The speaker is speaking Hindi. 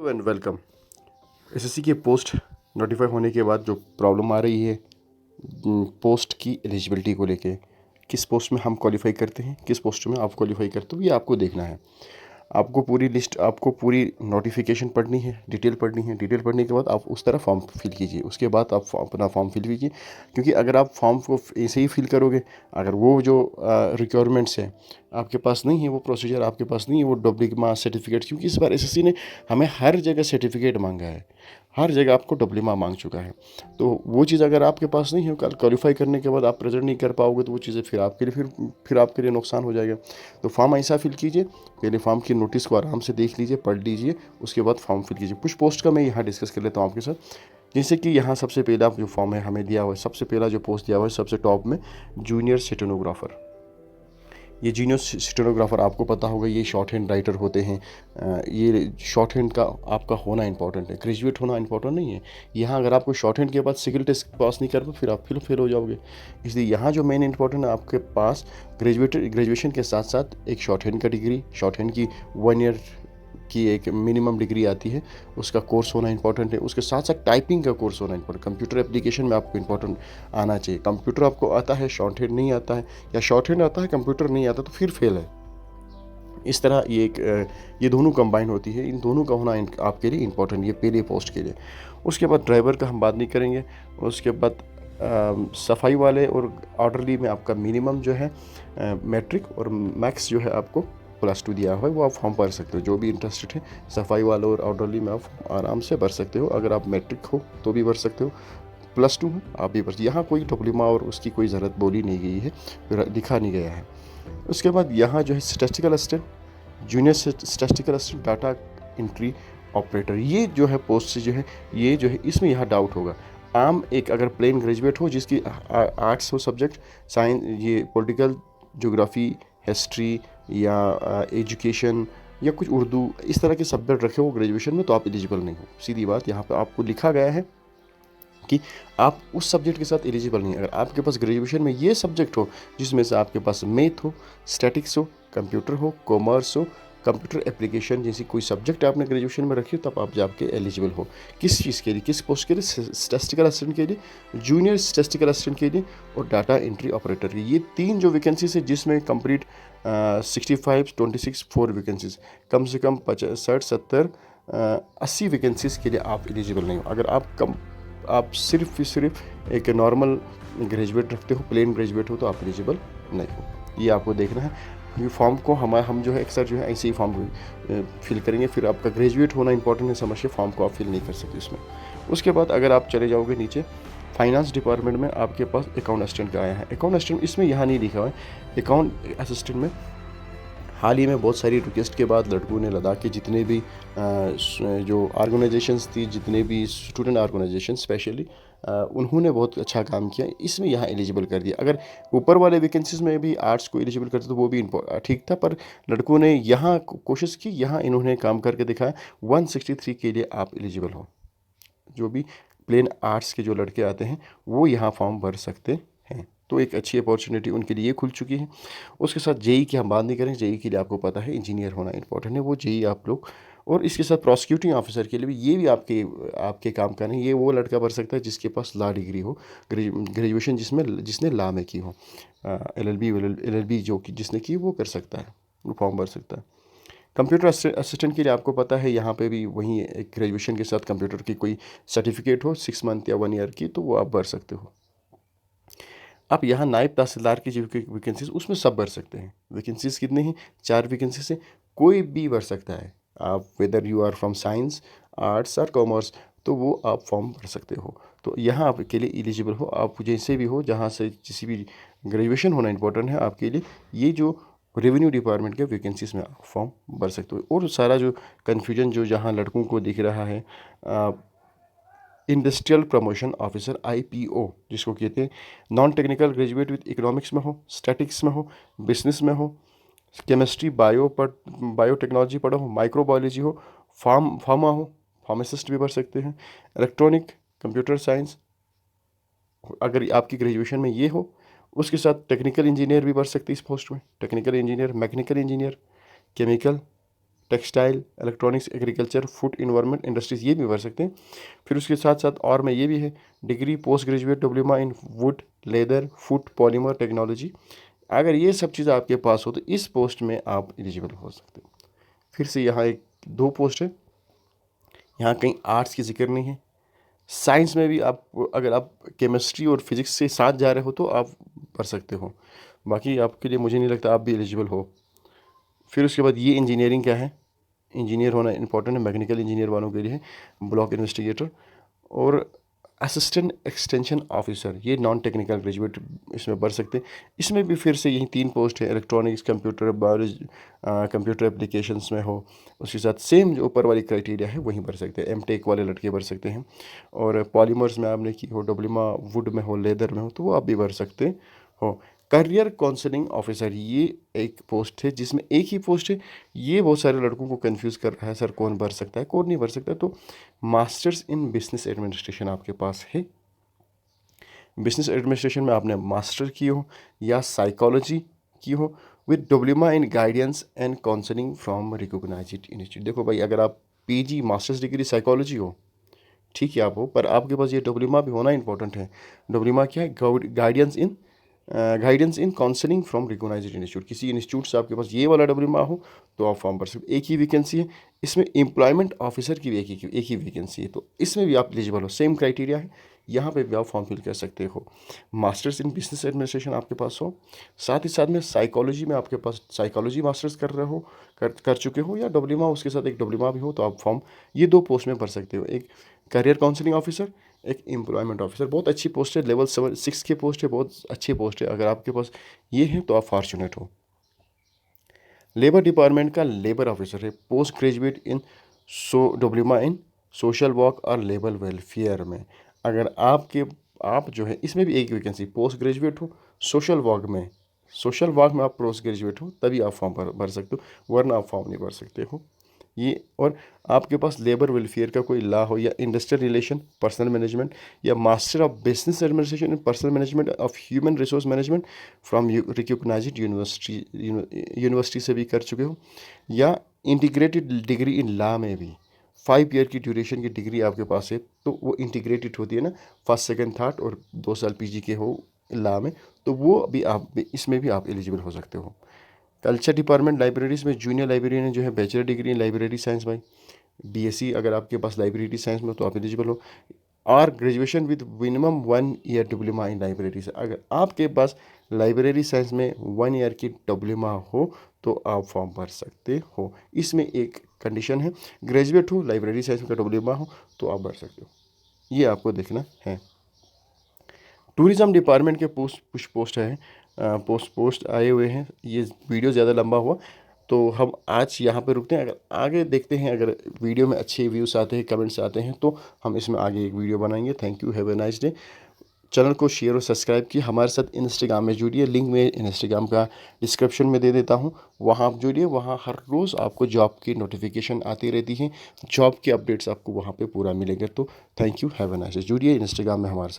Hello and welcome. एसएससी की पोस्ट नोटिफाई होने के बाद जो प्रॉब्लम आ रही है पोस्ट की एलिजिबिलिटी को लेके, किस पोस्ट में हम क्वालिफाई करते हैं, किस पोस्ट में आप क्वालिफाई करते हो, ये आपको देखना है। आपको पूरी लिस्ट, आपको पूरी नोटिफिकेशन पढ़नी है, डिटेल पढ़नी है। डिटेल पढ़ने के बाद आप उस तरह फॉर्म फिल कीजिए। उसके बाद आप अपना फॉर्म फिल कीजिए, क्योंकि अगर आप फॉर्म को ऐसे ही फिल करोगे, अगर वो जो रिक्वायरमेंट्स है आपके पास नहीं है, वो प्रोसीजर आपके पास नहीं है, वो डिप्लोमा सर्टिफिकेट, क्योंकि इस बार एसएससी ने हमें हर जगह सर्टिफिकेट मांगा है, हर जगह आपको डिप्लोमा मांग चुका है। तो वो चीज़ अगर आपके पास नहीं है, कल क्वालिफाई करने के बाद आप प्रेजेंट नहीं कर पाओगे, तो वो चीज़ें फिर आपके लिए फिर आपके लिए नुकसान हो जाएगा। तो फॉर्म ऐसा फिल कीजिए, पहले फॉर्म की नोटिस को आराम से देख लीजिए, पढ़ लीजिए, उसके बाद फॉर्म फिल कीजिए। कुछ पोस्ट का मैं यहाँ डिस्कस कर लेता हूँ आपके साथ। जैसे कि यहाँ सबसे पहला जो फॉर्म है हमें दिया हुआ है, सबसे पहला जो पोस्ट दिया हुआ है सबसे टॉप में, जूनियर स्टेनोग्राफर। ये जूनियर स्टेनोग्राफर आपको पता होगा, ये शॉर्ट हैंड राइटर होते हैं। ये शॉर्ट हैंड का आपका होना इंपॉर्टेंट है, ग्रेजुएट होना इंपॉर्टेंट नहीं है। यहाँ अगर आपको शॉर्ट हैंड के बाद सिविल टेस्ट पास नहीं कर पाए, फिर आप फेल हो जाओगे। इसलिए यहाँ जो मेन इंपॉर्टेंट है, आपके पास ग्रेजुएशन के साथ साथ एक शॉर्ट हैंड का डिग्री, शॉर्ट हैंड की 1 ईयर की एक मिनिमम डिग्री आती है, उसका कोर्स होना इंपॉर्टेंट है। उसके साथ साथ टाइपिंग का कोर्स होना इंपॉर्टेंट, कंप्यूटर एप्लीकेशन में आपको इंपॉर्टेंट आना चाहिए। कंप्यूटर आपको आता है, शॉर्ट हैंड नहीं आता है, या शॉर्ट हैंड आता है कंप्यूटर नहीं आता, तो फिर फेल है। इस तरह ये दोनों कंबाइन होती है, इन दोनों का होना आपके लिए इंपॉर्टेंट, ये पहले पोस्ट के लिए। उसके बाद ड्राइवर का हम बात नहीं करेंगे। उसके बाद सफाई वाले और ऑर्डरली में आपका मिनिमम जो है मैट्रिक, और मैक्स जो है आपको +2 दिया हुआ है, वो आप फॉर्म भर सकते हो। जो भी इंटरेस्टेड है सफाई वाले और ऑर्डरली में आप आराम से भर सकते हो। अगर आप मैट्रिक हो तो भी भर सकते हो, +2 है आप भी भर। यहाँ कोई डिप्लोमा और उसकी कोई ज़रूरत बोली नहीं गई है, लिखा नहीं गया है। उसके बाद यहाँ जो है statistical assistant, junior statistical assistant, data entry operator, ये जो है पोस्ट से जो है, ये जो है इसमें यहाँ डाउट होगा। आम एक अगर प्लेन ग्रेजुएट हो जिसकी आर्ट्स हो सब्जेक्ट, साइंस, ये पॉलिटिकल, ज्योग्राफी, हिस्ट्री या एजुकेशन या कुछ उर्दू, इस तरह के सब्जेक्ट रखे हो ग्रेजुएशन में, तो आप एलिजिबल नहीं हो। सीधी बात, यहाँ पे आपको लिखा गया है कि आप उस सब्जेक्ट के साथ एलिजिबल नहीं है। अगर आपके पास ग्रेजुएशन में ये सब्जेक्ट हो जिसमें से आपके पास मैथ हो, स्टैटिक्स हो, कंप्यूटर हो, कॉमर्स हो, कंप्यूटर एप्लीकेशन जैसी कोई सब्जेक्ट आपने ग्रेजुएशन में रखी हो, तब आप जाके एलिजिबल हो। किस चीज़ के लिए, किस पोस्ट के लिए? स्टैटिस्टिकल असिस्टेंट के लिए, जूनियर स्टैटिस्टिकल असिस्टेंट के लिए, और डाटा एंट्री ऑपरेटर के लिए। ये 3 जो वैकेंसीज है, जिसमें कंप्लीट 65, 26 4 वैकेंसीज, कम से कम 60, 70, 80 वैकेंसीज के लिए आप एलिजिबल नहीं हो। अगर आप सिर्फ एक नॉर्मल ग्रेजुएट रखते हो, प्लेन ग्रेजुएट हो, तो आप एलिजिबल नहीं हो। ये आपको देखना है। ये फॉर्म को हम जो है अक्सर जो है ऐसे ही फॉर्म फिल करेंगे, फिर आपका ग्रेजुएट होना इंपॉर्टेंट है समझिए, फॉर्म को आप फिल नहीं कर सकते इसमें। उसके बाद अगर आप चले जाओगे नीचे, फाइनेंस डिपार्टमेंट में आपके पास अकाउंट असिस्टेंट का आया है। अकाउंट असिस्टेंट इसमें यहाँ नहीं लिखा हुआ है। अकाउंट असिस्टेंट में हाल ही में बहुत सारी रिक्वेस्ट के बाद लड़कों ने लद्दाख के जितने भी जो ऑर्गेनाइजेशंस थी, जितने भी स्टूडेंट ऑर्गेनाइजेशन स्पेशली, उन्होंने बहुत अच्छा काम किया, इसमें यहाँ एलिजिबल कर दिया। अगर ऊपर वाले वैकेंसीज में भी आर्ट्स को एलिजिबल करते तो वो भी ठीक था, पर लड़कों ने यहाँ कोशिश की, यहाँ इन्होंने काम करके दिखाया। 163 के लिए आप एलिजिबल हो। जो भी प्लेन आर्ट्स के जो लड़के आते हैं वो यहाँ फॉर्म भर सकते हैं, तो एक अच्छी अपॉर्चुनिटी उनके लिए खुल चुकी है। उसके साथ जेई की हम बात नहीं करें। जेई के लिए आपको पता है इंजीनियर होना इंपॉर्टेंट है, वो जेई आप लोग। और इसके साथ प्रोसिक्यूटिंग ऑफिसर के लिए भी, ये भी आपके काम का नहीं, ये वो लड़का भर सकता है जिसके पास लॉ डिग्री हो, ग्रेजुएशन जिसने लॉ में की हो, एलएलबी जो कि जिसने की, वो कर सकता है, वो फॉर्म भर सकता है। कंप्यूटर असिस्टेंट के लिए आपको पता है, यहाँ पे भी वहीं एक ग्रेजुएशन के साथ कंप्यूटर की कोई सर्टिफिकेट हो 6 मंथ या 1 ईयर की, तो वो आप भर सकते हो। आप यहाँ नायब तहसीलदार की जो वैकेंसीज, उसमें सब भर सकते हैं। वैकेंसीज कितने हैं? 4 वैकेंसी से कोई भी भर सकता है। आप whether you are from science, arts और कॉमर्स, तो वो आप फॉर्म भर सकते हो। तो यहाँ आपके लिए एलिजिबल हो, आप जैसे भी हो, जहाँ से किसी भी ग्रेजुएशन होना इंपॉर्टेंट है आपके लिए। ये जो रेवेन्यू डिपार्टमेंट के वैकेंसीज में आप फॉर्म भर सकते हो। और सारा जो कन्फ्यूजन जो जहाँ लड़कों को दिख रहा है, इंडस्ट्रियल प्रमोशन ऑफिसर IPO जिसको कहते हैं, non technical graduate with economics में हो, स्टैटिक्स में हो, बिजनेस में हो, केमिस्ट्री, बायोटेक्नोलॉजी पढ़ा हो, माइक्रोबायोलॉजी हो, फार्मा हो, फार्मासिस्ट भी भर सकते हैं, इलेक्ट्रॉनिक, कंप्यूटर साइंस, अगर आपकी ग्रेजुएशन में ये हो। उसके साथ टेक्निकल इंजीनियर भी भर सकते हैं इस पोस्ट में, technical engineer, mechanical engineer, chemical, textile, electronics, agriculture, food, environment, industries, ये भी भर सकते हैं। फिर उसके साथ साथ और में ये भी है degree post graduate diploma in would, leather, food, polymer technology. अगर ये सब चीज़ आपके पास हो तो इस पोस्ट में आप एलिजिबल हो सकते हो। फिर से यहाँ एक दो पोस्ट है, यहाँ कहीं आर्ट्स की जिक्र नहीं है। साइंस में भी आप, अगर आप केमिस्ट्री और फिजिक्स से साथ जा रहे हो तो आप पढ़ सकते हो, बाकी आपके लिए मुझे नहीं लगता आप भी एलिजिबल हो। फिर उसके बाद ये इंजीनियरिंग क्या है, इंजीनियर होना इंपॉर्टेंट है, मैकेनिकल इंजीनियर वालों के लिए है, ब्लॉक इन्वेस्टिगेटर और असिस्टेंट एक्सटेंशन ऑफिसर, ये नॉन टेक्निकल ग्रेजुएट इसमें बढ़ सकते हैं। इसमें भी फिर से यही 3 पोस्ट है, electronics, computer, biology, computer applications में हो, उसके साथ सेम जो ऊपर वाली क्राइटेरिया है वहीं भर सकते हैं। एमटेक वाले लड़के भर सकते हैं, और पॉलीमर्स में आपने की हो, डिप्लोमा वुड में हो, लेदर में हो, तो वो आप भी भर सकते हो। करियर काउंसलिंग ऑफिसर, ये एक पोस्ट है जिसमें एक ही पोस्ट है, ये बहुत सारे लड़कों को कंफ्यूज कर रहा है, सर कौन भर सकता है कौन नहीं भर सकता। तो मास्टर्स इन बिजनेस एडमिनिस्ट्रेशन आपके पास है, बिजनेस एडमिनिस्ट्रेशन में आपने मास्टर की हो या साइकोलॉजी की हो with diploma in guidance and counselling from recognised institute. देखो भाई, अगर आप पीजी मास्टर्स डिग्री साइकोलॉजी हो, ठीक है आप हो, पर आपके पास ये डिप्लोमा भी होना इंपॉर्टेंट है। डिप्लोमा क्या है, guidance in counselling from recognised institute, किसी इंस्टीट्यूट से आपके पास ये वाला डिप्लोमा हो तो आप फॉर्म भर सकते। एक ही वैकेंसी है इसमें, एम्प्लॉयमेंट ऑफिसर की भी एक ही वैकेंसी है, तो इसमें भी आप एलिजिबल हो, सेम क्राइटेरिया है, यहाँ पे भी आप फॉर्म फिल कर सकते हो। मास्टर्स इन बिजनेस एडमिनिस्ट्रेशन आपके पास हो, साथ ही साथ में साइकोलॉजी में आपके पास साइकोलॉजी मास्टर्स कर रहे हो, कर चुके हो, या डिप्लोमा उसके साथ एक डिप्लोमा भी हो, तो आप फॉर्म ये 2 पोस्ट में भर सकते हो। एक करियर काउंसलिंग ऑफिसर, एक एम्प्लॉयमेंट ऑफिसर, बहुत अच्छी पोस्ट है, लेवल 6 की पोस्ट है, बहुत अच्छी पोस्ट है। अगर आपके पास ये है तो आप फॉर्चुनेट हो। लेबर डिपार्टमेंट का लेबर ऑफिसर है, post graduate in diploma in social work और लेबर वेलफेयर में। अगर आप जो है, इसमें भी एक वैकेंसी, पोस्ट ग्रेजुएट हो सोशल वर्क में आप पोस्ट ग्रेजुएट हो तभी आप फॉर्म भर सकते हो, वरना आप फॉर्म नहीं भर सकते हो। ये, और आपके पास लेबर वेलफेयर का कोई लॉ हो, या इंडस्ट्रियल रिलेशन, पर्सनल मैनेजमेंट, या master of business administration in personal management of human resource management from recognised university से भी कर चुके हो, या इंटीग्रेटेड डिग्री इन लॉ में भी 5 ईयर की ड्यूरेशन की डिग्री आपके पास है, तो वो इंटीग्रेटेड होती है ना, फर्स्ट सेकंड थर्ड, और 2 साल पीजी के हो लॉ में, तो वो भी आप, इसमें भी आप एलिजिबल हो सकते हो। कल्चर डिपार्टमेंट लाइब्रेरीज में जूनियर लाइब्रेरियन जो है, bachelor degree in library science भाई, बीएससी अगर आपके पास लाइब्रेरी साइंस में, तो आप एलिजिबल हो। और graduation with minimum 1 year diploma in library से, अगर आपके पास लाइब्रेरी साइंस में 1 ईयर की डिप्लोमा हो तो आप फॉर्म भर सकते हो। इसमें एक कंडीशन है, ग्रेजुएट हो, लाइब्रेरी साइंस का डिप्लोमा हो तो आप भर सकते हो, ये आपको देखना है। टूरिज़्म डिपार्टमेंट के कुछ पोस्ट है, पोस्ट आए हुए हैं। ये वीडियो ज़्यादा लंबा हुआ तो हम आज यहाँ पे रुकते हैं, अगर आगे देखते हैं, अगर वीडियो में अच्छे व्यूज़ आते हैं, कमेंट्स आते हैं, तो हम इसमें आगे एक वीडियो बनाएंगे। Thank you, have a nice day. Channel को शेयर और सब्सक्राइब किए, हमारे साथ इंस्टाग्राम में जुड़िए, लिंक मैं इंस्टाग्राम का डिस्क्रिप्शन में दे देता हूँ, वहाँ आप जुड़िए, वहाँ हर रोज़ आपको जॉब की नोटिफिकेशन आती रहती है, जॉब के अपडेट्स आपको वहाँ पे पूरा मिलेंगे। तो thank you, have a nice day. जुड़िए इंस्टाग्राम में हमारे साथ।